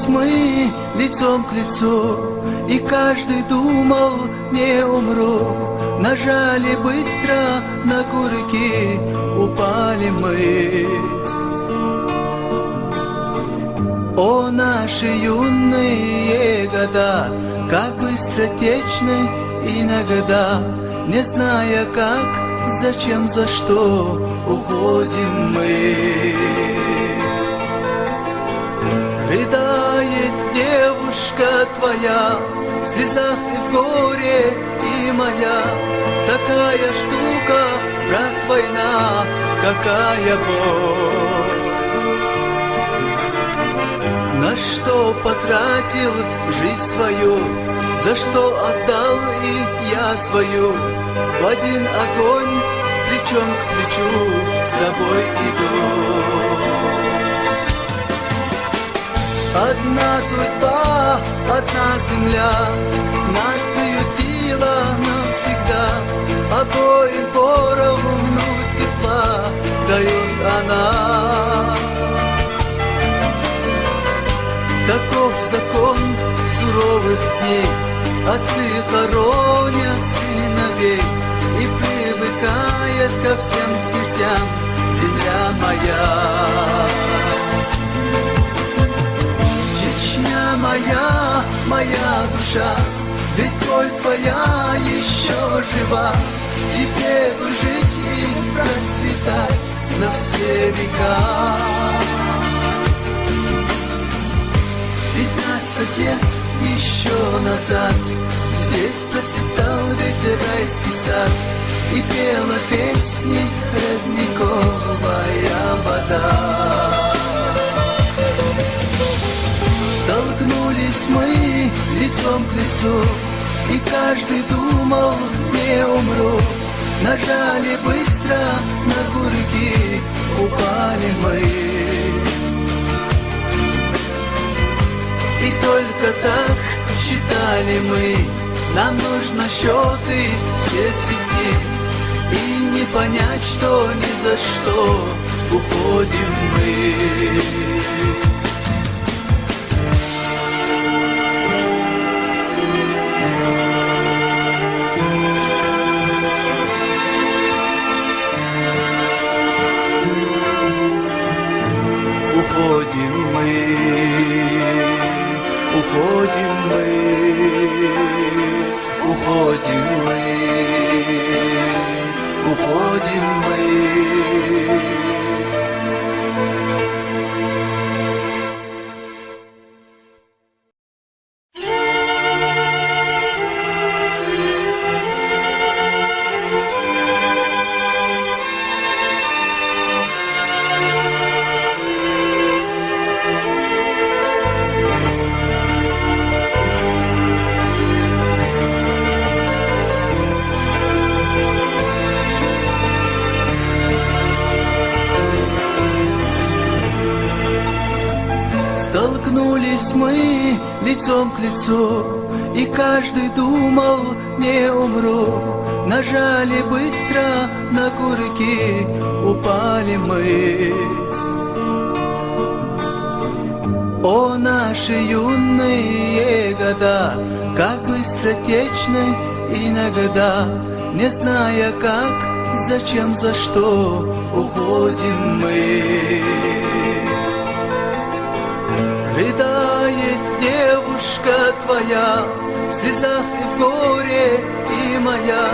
Столкнулись мы лицом к лицу, и каждый думал, не умру. Нажали быстро на курки, упали мы. О, наши юные года, как быстротечны иногда, не зная как, зачем, за что уходим мы. Рыдает девушка твоя, в слезах и в горе, и моя. Такая штука, брат, война, какая боль. На что потратил жизнь свою, за что отдал и я свою. В один огонь, плечом к плечу, с тобой иду. Одна судьба, одна земля нас приютила навсегда. Обоим поровну тепла дает она. Таков закон суровых дней, отцы хоронят сыновей, и привыкает ко всем смертям земля моя. Чечня моя, моя душа, ведь боль твоя еще жива. Тебе бы жить и процветать на все века. 15 лет еще назад здесь процветал ведь райский сад, и пела песни родниковая вода. Столкнулись мы лицом к лицу, и каждый думал, не умру. Нажали быстро на курки, упали мы. И только так считали мы, нам нужно счеты все свести и не понять, что ни за что уходим мы. Уходим мы, уходим мы, уходим мы, уходим мы. Столкнулись мы лицом к лицу, и каждый думал, не умру. Нажали быстро на курки, упали мы. О, наши юные года, как быстротечны иногда, не зная как, зачем, за что уходим мы. Рыдает девушка твоя, в слезах и в горе, и моя.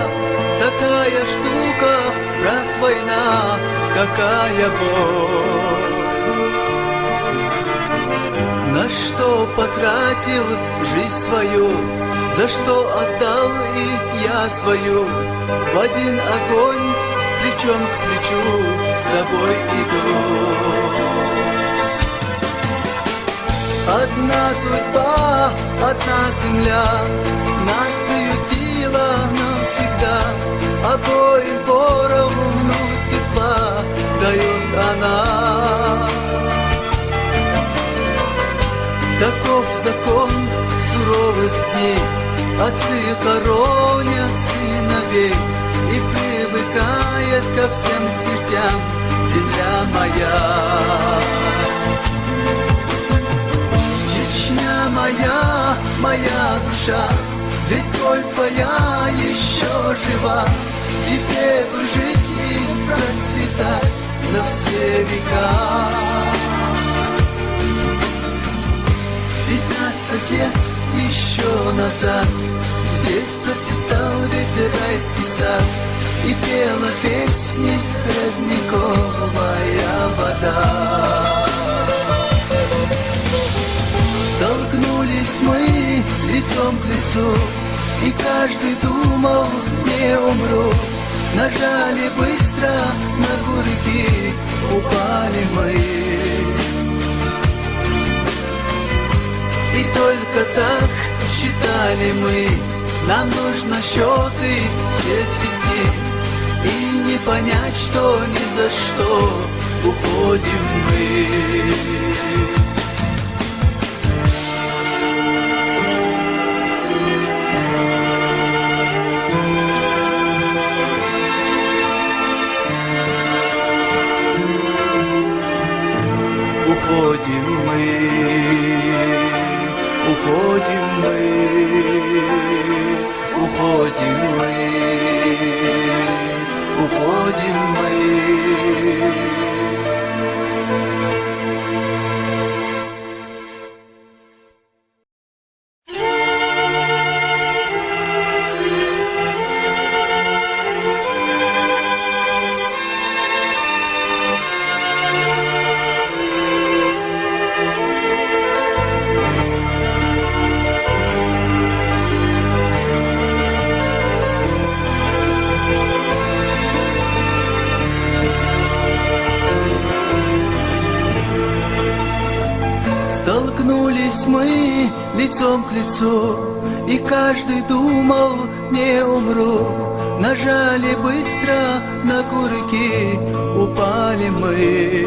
Такая штука, брат, война, какая боль. На что потратил жизнь свою, за что отдал и я свою. В один огонь, плечом к плечу, с тобой иду. Одна судьба, одна земля нас приютила навсегда. Обоим поровну тепла дает она. Таков закон суровых дней, отцы хоронят сыновей, и привыкает ко всем смертям земля моя. моя душа, ведь боль твоя еще жива. Тебе бы жить и процветать на все века. 15 лет еще назад здесь процветал ведь райский сад, и пела песни родниковая вода. Столкнулись мы лицом к лицу, и каждый думал, не умру. Нажали быстро на курки, упали мы. И только так считали мы, нам нужно счеты все свести и не понять, что ни за что уходим мы. Уходим мы, уходим мы, уходим мы, уходим мы. Столкнулись мы лицом к лицу, и каждый думал, не умру. Нажали быстро на курки, упали мы.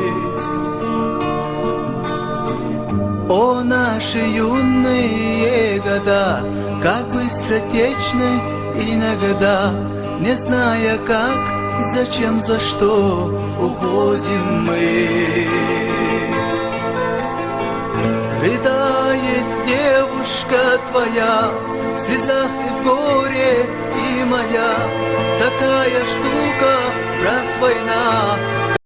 О, наши юные года, как быстро течны иногда, не зная как, зачем, за что уходим мы. Рыдает девушка твоя, в слезах и в горе, и моя. Такая штука, брат, война,